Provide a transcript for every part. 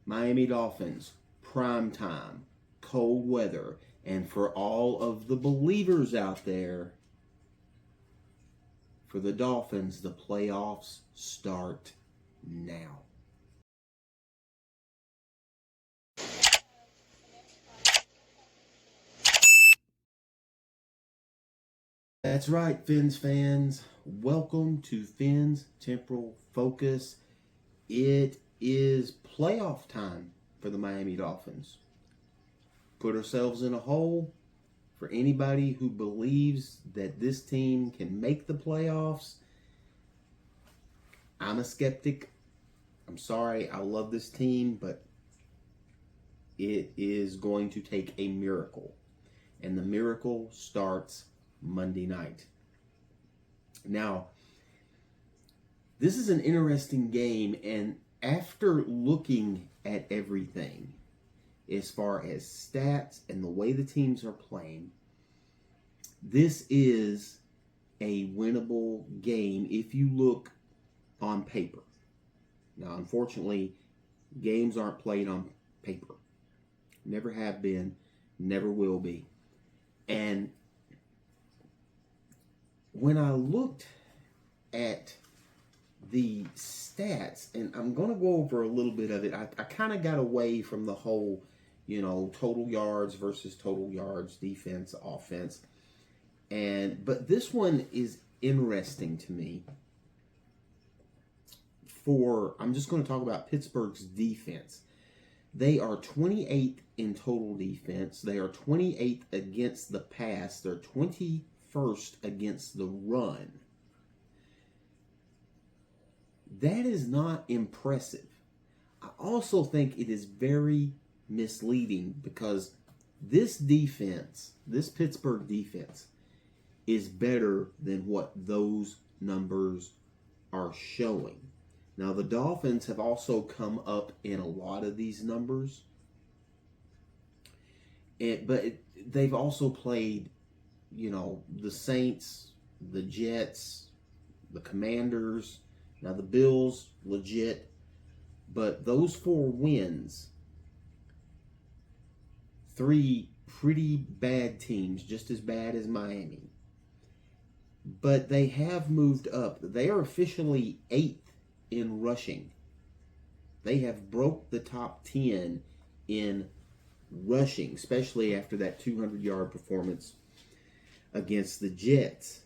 Miami Dolphins, prime time, cold weather, and for all of the believers out there, for the Dolphins, the playoffs start now. That's right, Fins fans. Welcome to Fins Temporal Focus. It is playoff time for the Miami Dolphins. Put ourselves in a hole. For anybody who believes that this team can make the playoffs, I'm a skeptic. I'm sorry, I love this team, but it is going to take a miracle. And the miracle starts Monday night. Now, this is an interesting game, and after looking at everything, as far as stats and the way the teams are playing, this is a winnable game if you look on paper. Now, unfortunately, games aren't played on paper. Never have been, never will be. And when I looked at the stats, and I'm going to go over a little bit of it, I kind of got away from the whole, total yards versus total yards, defense, offense. But this one is interesting to me. I'm just going to talk about Pittsburgh's defense. They are 28th in total defense. They are 28th against the pass. They're 21st against the run. That is not impressive. I also think it is very misleading because this defense, this Pittsburgh defense, is better than what those numbers are showing. Now, the Dolphins have also come up in a lot of these numbers, but they've also played, the Saints, the Jets, the Commanders. Now, the Bills, legit, but those 4 wins, 3 pretty bad teams, just as bad as Miami. But they have moved up. They are officially 8th in rushing. They have broke the top 10 in rushing, especially after that 200-yard performance against the Jets.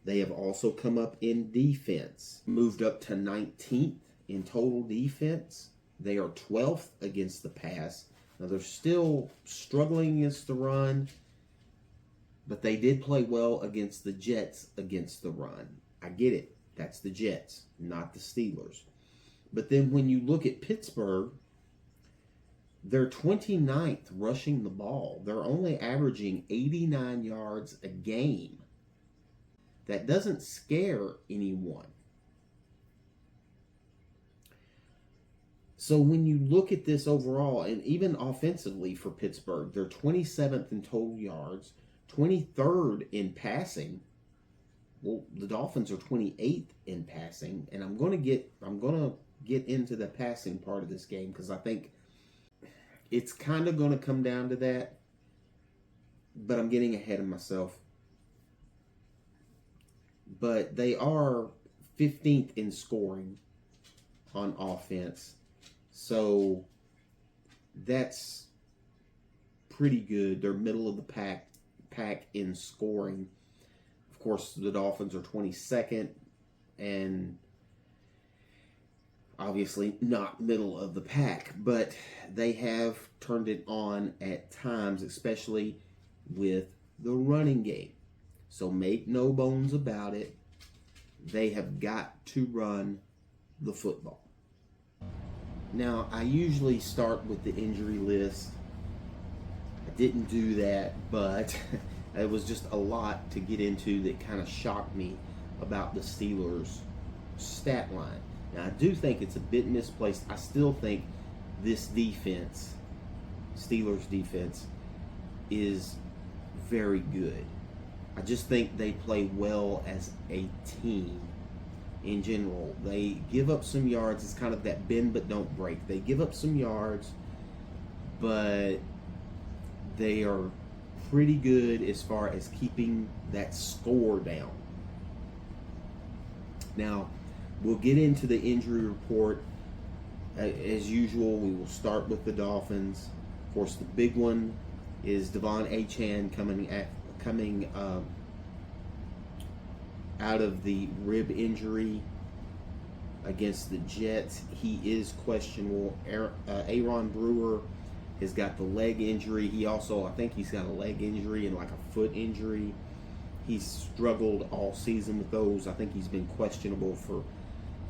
They have also come up in defense, moved up to 19th in total defense. They are 12th against the pass. Now, they're still struggling against the run, but they did play well against the Jets against the run. I get it. That's the Jets, not the Steelers. But then when you look at Pittsburgh, they're 29th rushing the ball. They're only averaging 89 yards a game. That doesn't scare anyone. So when you look at this overall, and even offensively for Pittsburgh, they're 27th in total yards, 23rd in passing. Well, the Dolphins are 28th in passing, and I'm going to get into the passing part of this game because I think it's kind of going to come down to that, but I'm getting ahead of myself. But they are 15th in scoring on offense. So that's pretty good. They're middle of the pack in scoring. Of course, the Dolphins are 22nd and obviously not middle of the pack, but they have turned it on at times, especially with the running game. So make no bones about it. They have got to run the football. Now, I usually start with the injury list. I didn't do that, but it was just a lot to get into that kind of shocked me about the Steelers' stat line. Now, I do think it's a bit misplaced. I still think this defense, Steelers defense, is very good. I just think they play well as a team. in general. They give up some yards. It's kind of that bend but don't break. They give up some yards, but they are pretty good as far as keeping that score down. Now, we'll get into the injury report. As usual, we will start with the Dolphins. Of course, the big one is Devon Achane coming out of the rib injury against the Jets. He is questionable. Aaron Brewer has got the leg injury. He also, I think he's got a leg injury and like a foot injury. He's struggled all season with those. I think he's been questionable for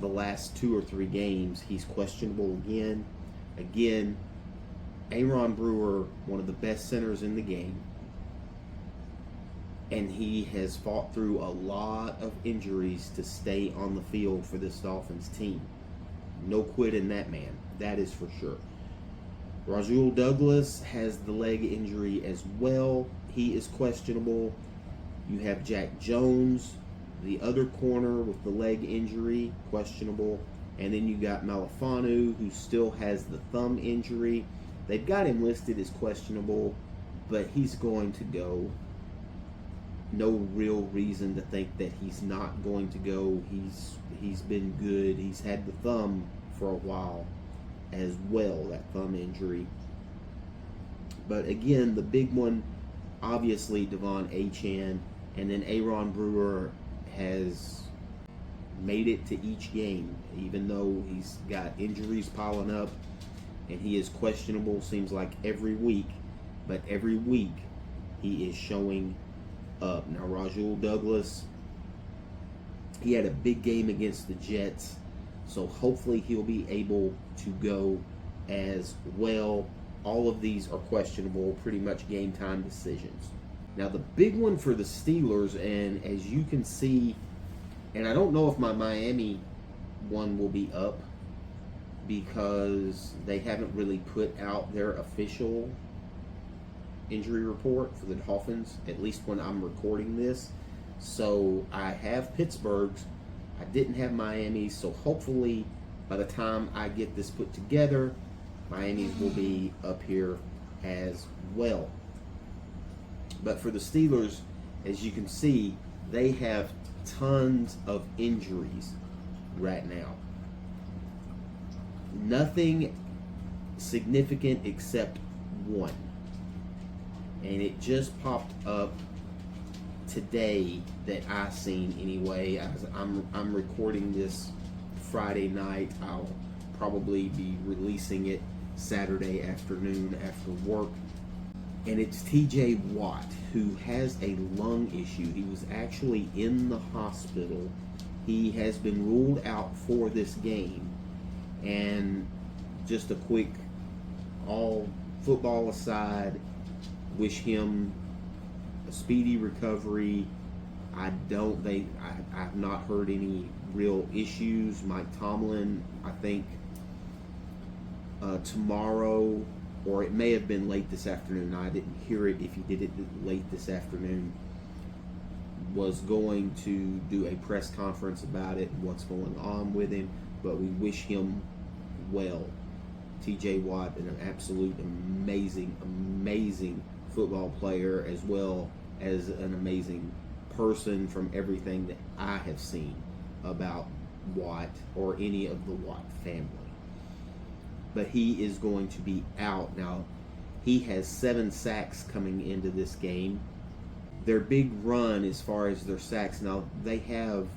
the last 2 or 3 games. He's questionable again. Again, Aaron Brewer, one of the best centers in the game, and he has fought through a lot of injuries to stay on the field for this Dolphins team. No quit in that man, that is for sure. Rasul Douglas has the leg injury as well. He is questionable. You have Jack Jones, the other corner, with the leg injury, questionable. And then you got Malafanu, who still has the thumb injury. They've got him listed as questionable, but he's going to go. No real reason to think that he's not going to go. He's been good. He's had the thumb for a while as well, that thumb injury. But again, the big one, obviously Devon Achane, and then Aaron Brewer has made it to each game, even though he's got injuries piling up and he is questionable, seems like every week, but every week he is showing up. Now, Rasul Douglas, he had a big game against the Jets, so hopefully he'll be able to go as well. All of these are questionable, pretty much game time decisions. Now, the big one for the Steelers, and as you can see, and I don't know if my Miami one will be up because they haven't really put out their official injury report for the Dolphins, at least when I'm recording this. So I have Pittsburgh's. I didn't have Miami's, so hopefully by the time I get this put together, Miami's will be up here as well. But for the Steelers, as you can see, they have tons of injuries right now. Nothing significant except one. And it just popped up today that I seen anyway. I'm recording this Friday night. I'll probably be releasing it Saturday afternoon after work. And it's TJ Watt, who has a lung issue. He was actually in the hospital. He has been ruled out for this game. And just a quick, all football aside, wish him a speedy recovery. I've not heard any real issues. Mike Tomlin, I think tomorrow, or it may have been late this afternoon, I didn't hear it if he did it late this afternoon, was going to do a press conference about it and what's going on with him, but we wish him well. TJ Watt, an absolute amazing football player, as well as an amazing person from everything that I have seen about Watt or any of the Watt family. But he is going to be out. Now, he has 7 sacks coming into this game. Their big run as far as their sacks, now they have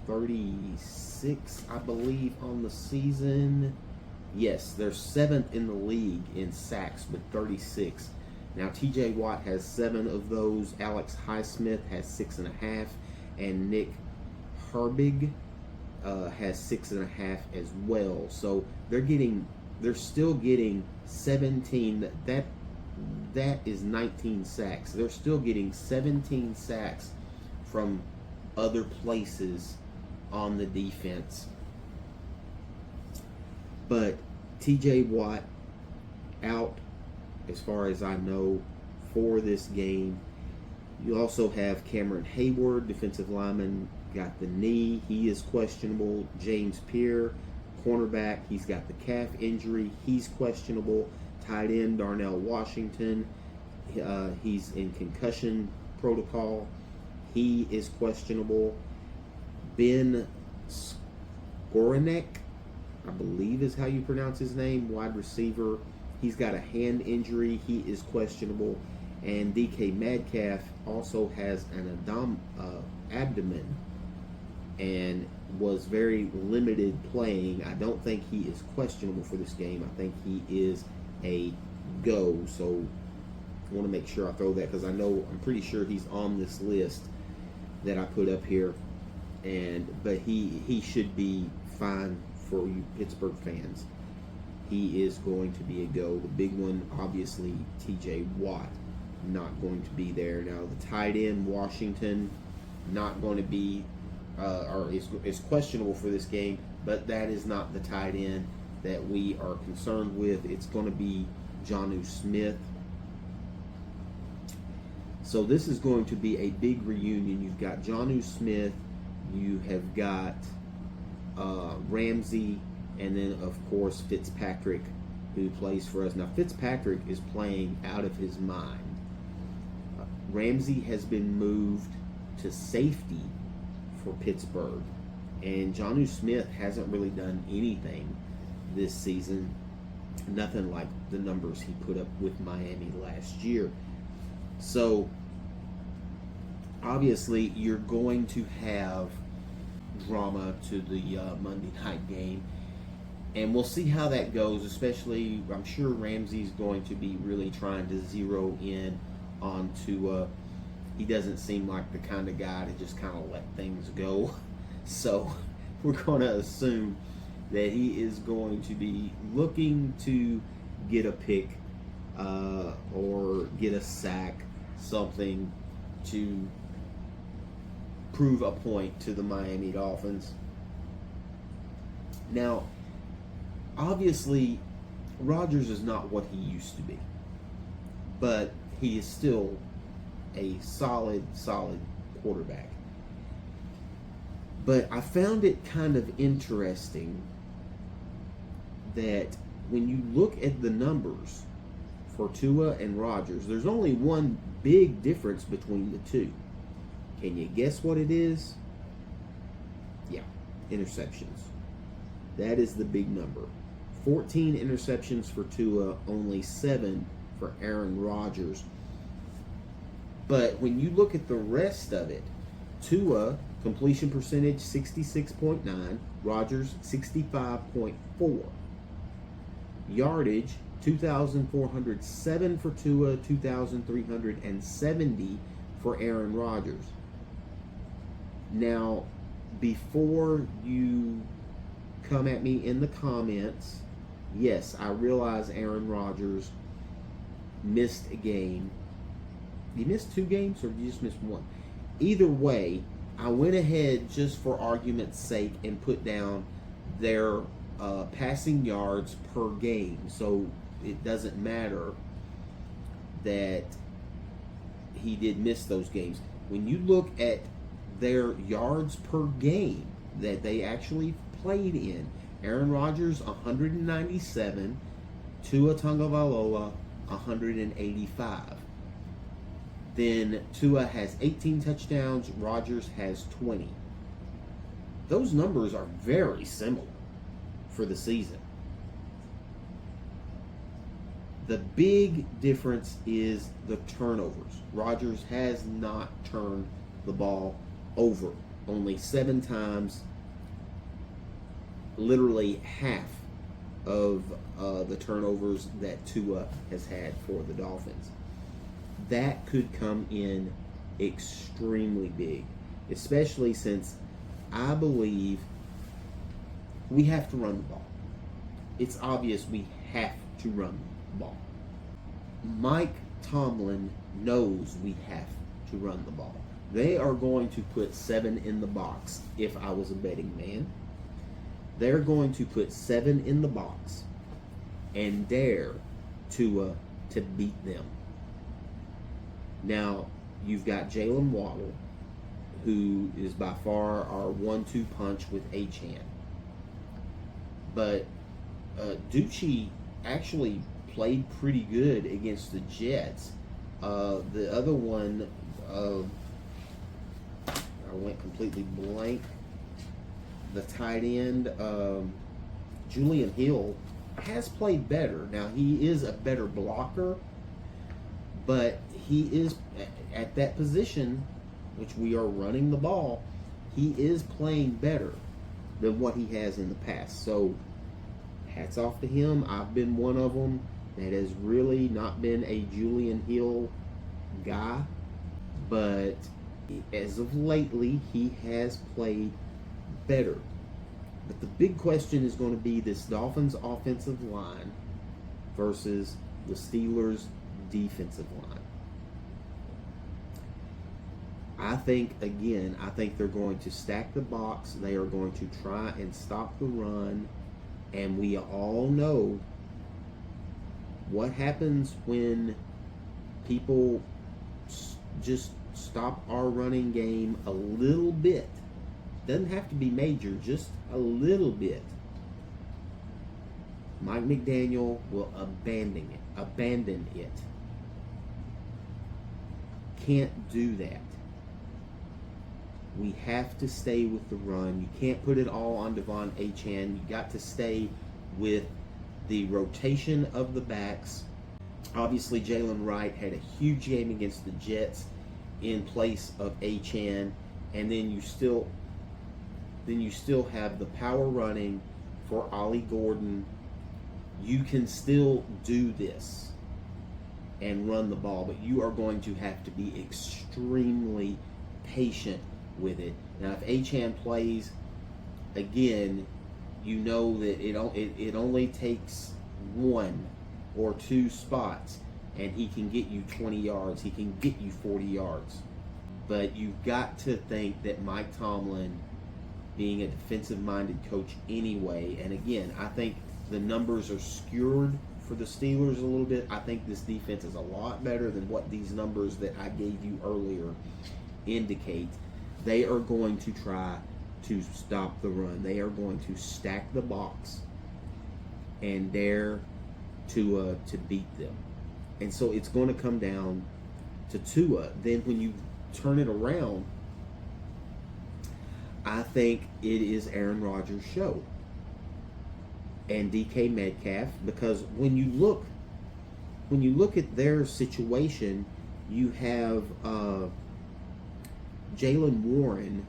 36, I believe, on the season. Yes, they're 7th in the league in sacks with 36. Now, TJ Watt has 7 of those. Alex Highsmith has 6.5, and Nick Herbig has 6.5 as well. So they're still getting 17. That is 19 sacks. They're still getting 17 sacks from other places on the defense. But TJ Watt out, as far as I know, for this game. You also have Cameron Hayward, defensive lineman, got the knee. He is questionable. James Pierre, cornerback, he's got the calf injury. He's questionable. Tight end, Darnell Washington, he's in concussion protocol. He is questionable. Ben Skorinek, I believe is how you pronounce his name, wide receiver. He's got a hand injury. He is questionable. And DK Metcalf also has an abdomen and was very limited playing. I don't think he is questionable for this game. I think he is a go. So I want to make sure I throw that, because I'm pretty sure he's on this list that I put up here. But he should be fine for you Pittsburgh fans. He is going to be a go. The big one, obviously, TJ Watt, not going to be there. Now, the tight end, Washington, not going to be, or is questionable for this game, but that is not the tight end that we are concerned with. It's going to be Jonnu Smith. So this is going to be a big reunion. You've got Jonnu Smith, you have got Ramsey, and then, of course, Fitzpatrick, who plays for us. Now, Fitzpatrick is playing out of his mind. Ramsey has been moved to safety for Pittsburgh, and Jonnu Smith hasn't really done anything this season. Nothing like the numbers he put up with Miami last year. So, obviously, you're going to have drama to the Monday night game, and we'll see how that goes. Especially, I'm sure Ramsey's going to be really trying to zero in on Tua. He doesn't seem like the kind of guy to just kind of let things go. So we're going to assume that he is going to be looking to get a pick or get a sack, something to prove a point to the Miami Dolphins. Now, obviously, Rodgers is not what he used to be, but he is still a solid quarterback. But I found it kind of interesting that when you look at the numbers for Tua and Rodgers, there's only one big difference between the two. Can you guess what it is? Yeah, interceptions. That is the big number. 14 interceptions for Tua, only 7 for Aaron Rodgers. But when you look at the rest of it, Tua, completion percentage 66.9, Rodgers 65.4. Yardage 2,407 for Tua, 2,370 for Aaron Rodgers. Now, before you come at me in the comments, yes, I realize Aaron Rodgers missed a game. He missed 2 games, or did you just miss 1? Either way, I went ahead just for argument's sake and put down their passing yards per game. So it doesn't matter that he did miss those games. When you look at their yards per game that they actually played in, Aaron Rodgers 197, Tua Tagovailoa 185. Then Tua has 18 touchdowns, Rodgers has 20. Those numbers are very similar for the season. The big difference is the turnovers. Rodgers has not turned the ball over. Only 7 times, literally half of the turnovers that Tua has had for the Dolphins. That could come in extremely big, especially since I believe we have to run the ball. It's obvious we have to run the ball. Mike Tomlin knows we have to run the ball. They are going to put 7 in the box if I was a betting man. They're going to put 7 in the box and dare Tua to beat them. Now, you've got Jalen Waddle, who is by far our 1-2 punch with Achane. But Ducci actually played pretty good against the Jets. The other one, I went completely blank. The tight end, Julian Hill, has played better. Now, he is a better blocker, but he is at that position, which we are running the ball, he is playing better than what he has in the past. So, hats off to him. I've been one of them that has really not been a Julian Hill guy, but as of lately, he has played better. But the big question is going to be this Dolphins offensive line versus the Steelers defensive line. I think they're going to stack the box. They are going to try and stop the run. And we all know what happens when people just stop our running game a little bit. Doesn't have to be major, just a little bit. Mike McDaniel will abandon it. Can't do that. We have to stay with the run. You can't put it all on Devon Achane. You got to stay with the rotation of the backs. Obviously, Jalen Wright had a huge game against the Jets in place of Achane, and then you still have the power running for Ollie Gordon. You can still do this and run the ball, but you are going to have to be extremely patient with it. Now, if Achane plays again, you know that it only takes 1 or 2 spots, and he can get you 20 yards. He can get you 40 yards. But you've got to think that Mike Tomlin, being a defensive-minded coach anyway, and again, I think the numbers are skewed for the Steelers a little bit. I think this defense is a lot better than what these numbers that I gave you earlier indicate. They are going to try to stop the run. They are going to stack the box and dare to beat them. And so it's going to come down to Tua. Then when you turn it around, I think it is Aaron Rodgers' show and DK Metcalf, because when you look at their situation, you have Jaylen Warren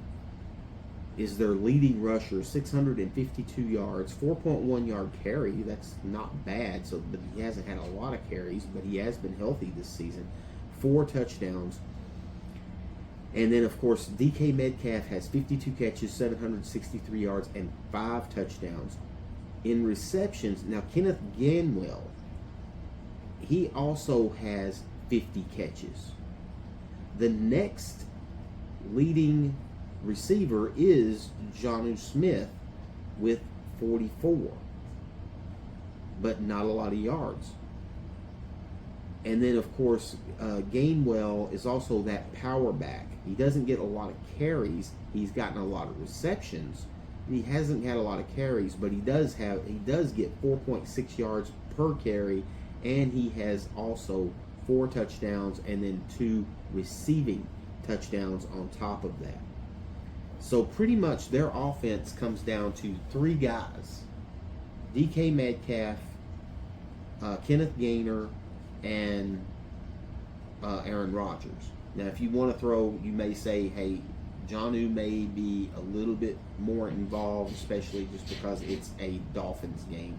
is their leading rusher, 652 yards, 4.1 yard carry. That's not bad. So, but he hasn't had a lot of carries, but he has been healthy this season. 4 touchdowns. And then, of course, DK Metcalf has 52 catches, 763 yards, and 5 touchdowns. In receptions, now Kenneth Gainwell, he also has 50 catches. The next leading receiver is Jonnu Smith with 44, but not a lot of yards. And then, of course, Gainwell is also that power back. He doesn't get a lot of carries. He's gotten a lot of receptions. He hasn't had a lot of carries, but he does get 4.6 yards per carry, and he has also 4 touchdowns and then 2 receiving touchdowns on top of that. So pretty much their offense comes down to 3 guys: DK Metcalf, Kenneth Gainer, and Aaron Rodgers. Now, if you want to throw, you may say, hey, Jonnu may be a little bit more involved, especially just because it's a Dolphins game,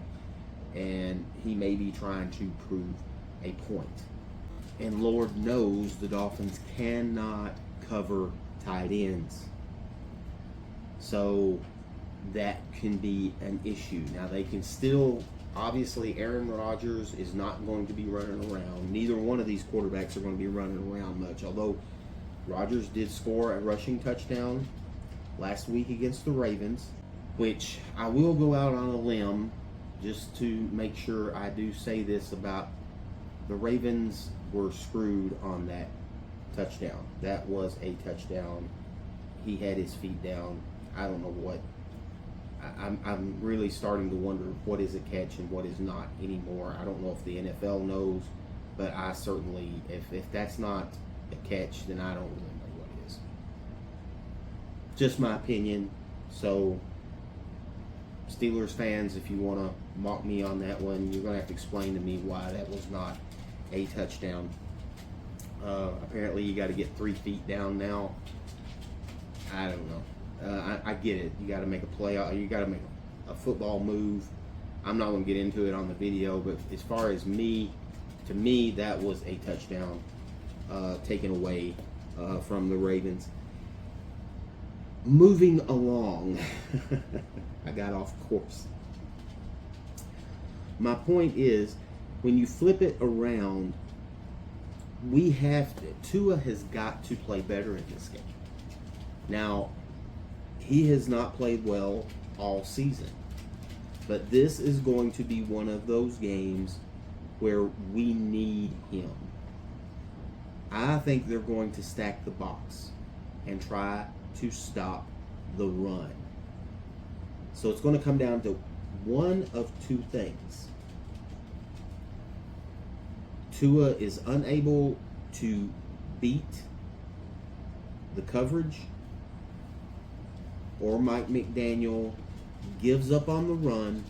and he may be trying to prove a point. And Lord knows the Dolphins cannot cover tight ends. So that can be an issue. Now, they can still, obviously, Aaron Rodgers is not going to be running around. Neither one of these quarterbacks are going to be running around much, although Rodgers did score a rushing touchdown last week against the Ravens, which I will go out on a limb just to make sure I do say this about the Ravens were screwed on that touchdown. That was a touchdown he had his feet down. I don't know what. I'm really starting to wonder what is a catch and what is not anymore. I don't know if the NFL knows, but I certainly, if that's not a catch, then I don't really know what is. Just my opinion. So, Steelers fans, if you want to mock me on that one, you're going to have to explain to me why that was not a touchdown. Apparently, you got to get 3 feet down now. I don't know. I get it. You got to make a play. You got to make a football move. I'm not going to get into it on the video, but as far as me, to me, that was a touchdown taken away from the Ravens. Moving along, I got off course. My point is, when you flip it around, Tua has got to play better in this game. Now, he has not played well all season, but this is going to be one of those games where we need him. I think they're going to stack the box and try to stop the run. So it's going to come down to one of two things. Tua is unable to beat the coverage, or Mike McDaniel gives up on the run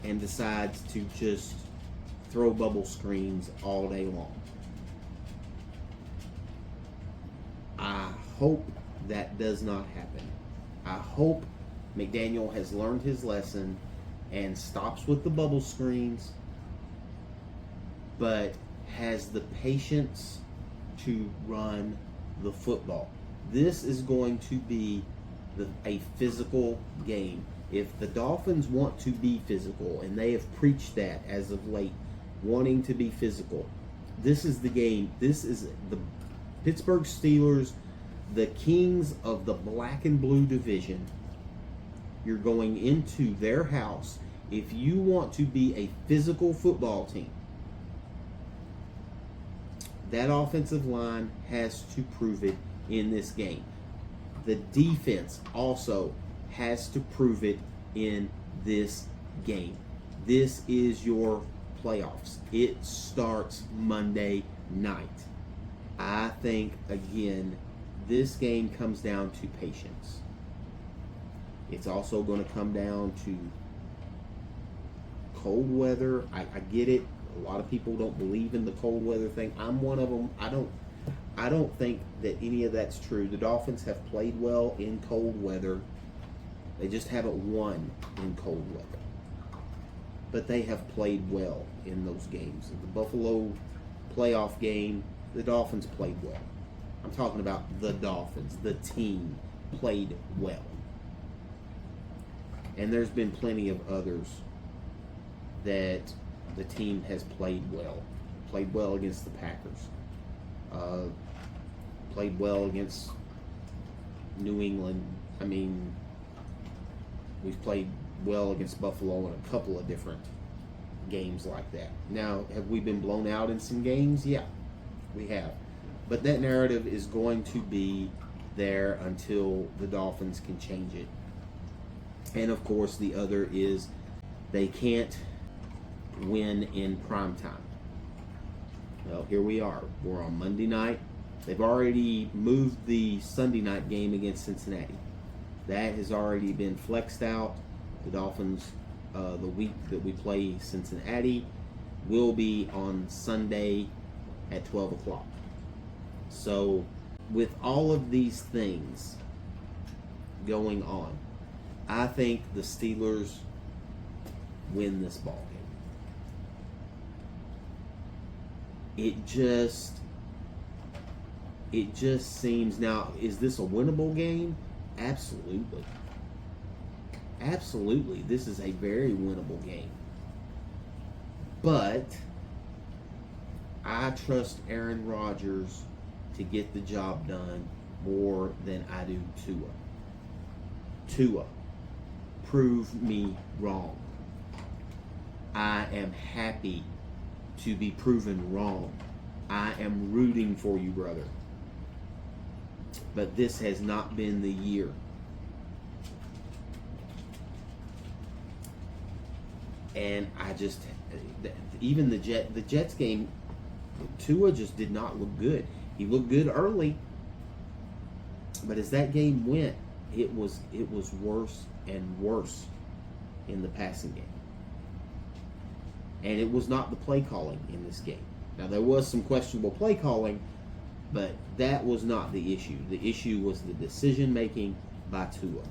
and decides to just throw bubble screens all day long. I hope that does not happen. I hope McDaniel has learned his lesson and stops with the bubble screens, but has the patience to run the football. This is going to be a physical game. If the Dolphins want to be physical, and they have preached that as of late, wanting to be physical, this is the game. This is the Pittsburgh Steelers, the kings of the black and blue division. You're going into their house. If you want to be a physical football team, that offensive line has to prove it in this game. The defense also has to prove it in this game. This is your playoffs. It starts Monday night. I think, again, this game comes down to patience. It's also going to come down to cold weather. I get it. A lot of people don't believe in the cold weather thing. I'm one of them. I don't think that any of that's true. The Dolphins have played well in cold weather. They just haven't won in cold weather. But they have played well in those games. In the Buffalo playoff game, the Dolphins played well. I'm talking about the Dolphins. The team played well. And there's been plenty of others that the team has played well. Played well against the Packers. Played well against New England. I mean, we've played well against Buffalo in a couple of different games like that. Now, have we been blown out in some games? Yeah, we have. But that narrative is going to be there until the Dolphins can change it. And, of course, the other is they can't win in prime time. Well, here we are. We're on Monday night. They've already moved the Sunday night game against Cincinnati. That has already been flexed out. The Dolphins, the week that we play Cincinnati, will be on Sunday at 12 o'clock. So, with all of these things going on, I think the Steelers win this ball game. It just seems, now, is this a winnable game? Absolutely. Absolutely. This is a very winnable game. But I trust Aaron Rodgers to get the job done more than I do Tua. Tua, prove me wrong. I am happy to be proven wrong. I am rooting for you, brother. but this has not been the year. And I just, even the Jets game, Tua just did not look good. He looked good early, but as that game went, it was worse and worse in the passing game. And it was not the play calling in this game. Now, there was some questionable play calling, but that was not the issue. The issue was the decision making by Tua.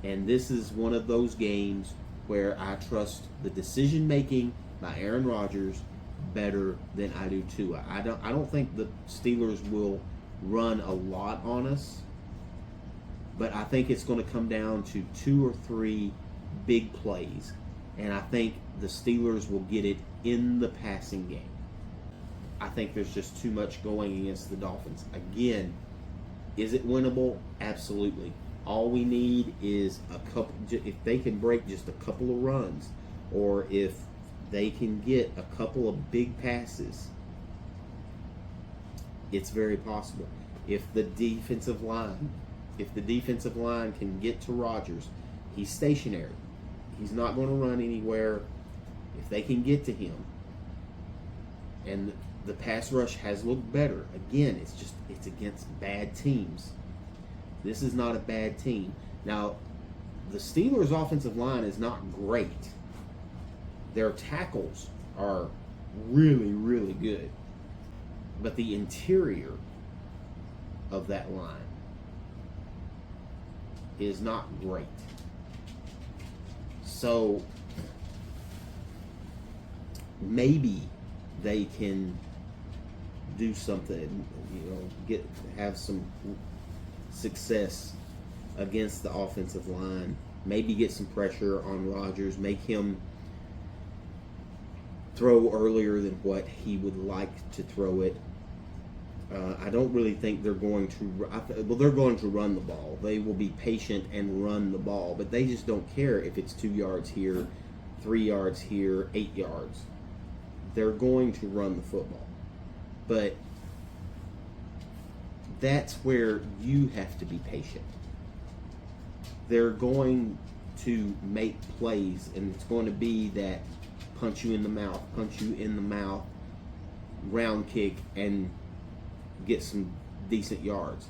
And this is one of those games where I trust the decision making by Aaron Rodgers better than I do Tua. I don't think the Steelers will run a lot on us, but I think it's going to come down to 2 or 3 big plays, and I think the Steelers will get it in the passing game. I think there's just too much going against the Dolphins. Again, is it winnable? Absolutely. All we need is a couple. If they can break just a couple of runs, or if they can get a couple of big passes, it's very possible. If the defensive line can get to Rodgers, he's stationary. He's not going to run anywhere. If they can get to him, and the pass rush has looked better. Again, it's against bad teams. This is not a bad team. Now, the Steelers' offensive line is not great. Their tackles are really, really good. But the interior of that line is not great. So, maybe they can do something, have some success against the offensive line. Maybe get some pressure on Rodgers, make him throw earlier than what he would like to throw it. I don't really think they're going to. They're going to run the ball. They will be patient and run the ball, but they just don't care if it's 2 yards here, 3 yards here, 8 yards. They're going to run the football, but that's where you have to be patient. They're going to make plays, and it's going to be that punch you in the mouth, round kick, and get some decent yards.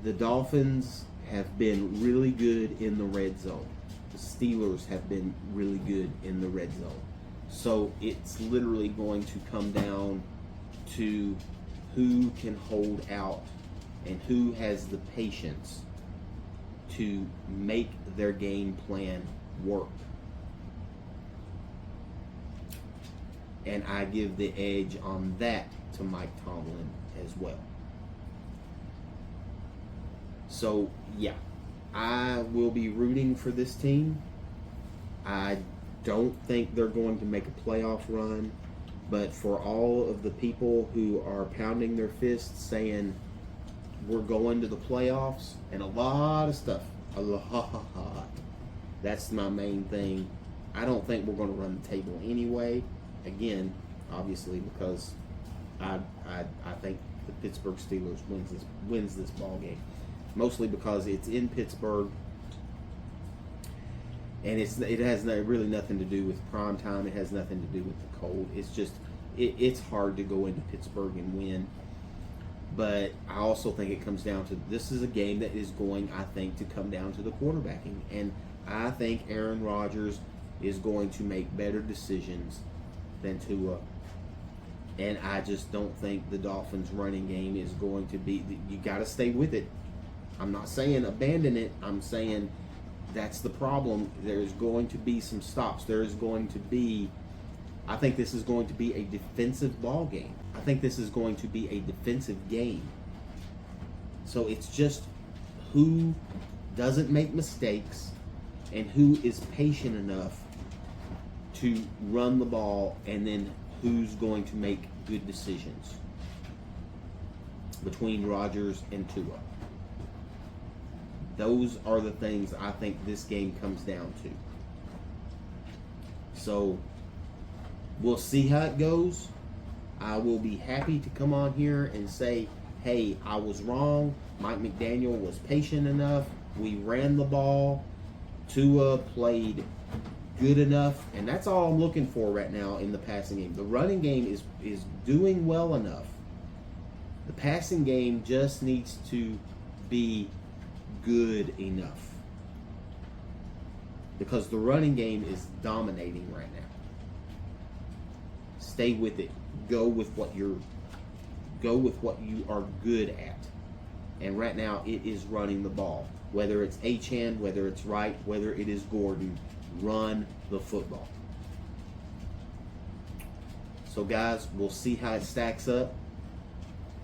The Dolphins have been really good in the red zone. The Steelers have been really good in the red zone. So it's literally going to come down to who can hold out and who has the patience to make their game plan work. And I give the edge on that to Mike Tomlin as well. So, yeah, I will be rooting for this team. I don't think they're going to make a playoff run, but for all of the people who are pounding their fists saying we're going to the playoffs and a lot of stuff, that's my main thing. I don't think we're going to run the table anyway. Again, obviously, because I think the Pittsburgh Steelers wins this ball game, mostly because it's in Pittsburgh, and it has really nothing to do with prime time. It has nothing to do with the cold. It's just it's hard to go into Pittsburgh and win. But I also think it comes down to, this is a game that is going, I think, to come down to the quarterbacking, and I think Aaron Rodgers is going to make better decisions than Tua. And I just don't think the Dolphins' running game is going to be. You got to stay with it. I'm not saying abandon it. I'm saying that's the problem. There's going to be some stops. There's going to be. I think this is going to be a defensive ball game. I think this is going to be a defensive game. So it's just who doesn't make mistakes and who is patient enough to run the ball, and then who's going to make good decisions between Rodgers and Tua. Those are the things I think this game comes down to. So we'll see how it goes. I will be happy to come on here and say, hey, I was wrong. Mike McDaniel was patient enough. We ran the ball. Tua played good enough, and that's all I'm looking for right now in the passing game. The running game is doing well enough. The passing game just needs to be good enough, because the running game is dominating right now. Stay with it. Go with what you are good at. And right now it is running the ball. Whether it's Achane, whether it's Wright, whether it is Gordon, run the football. So guys, we'll see how it stacks up.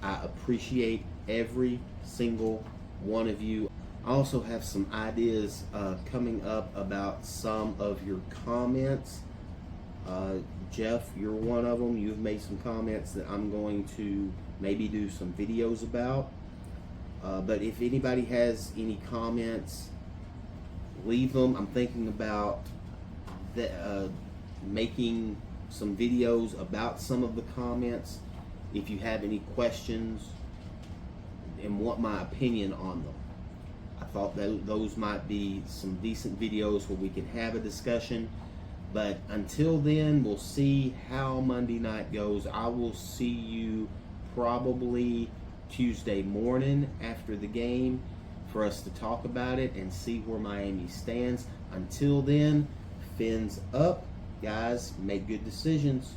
I appreciate every single one of you. I also have some ideas coming up about some of your comments. Jeff, you're one of them. You've made some comments that I'm going to maybe do some videos about. But if anybody has any comments, leave them. I'm thinking about making some videos about some of the comments. If you have any questions and want my opinion on them, I thought that those might be some decent videos where we can have a discussion. But until then, we'll see how Monday night goes. I will see you probably Tuesday morning after the game for us to talk about it and see where Miami stands. Until then, fins up. Guys, make good decisions.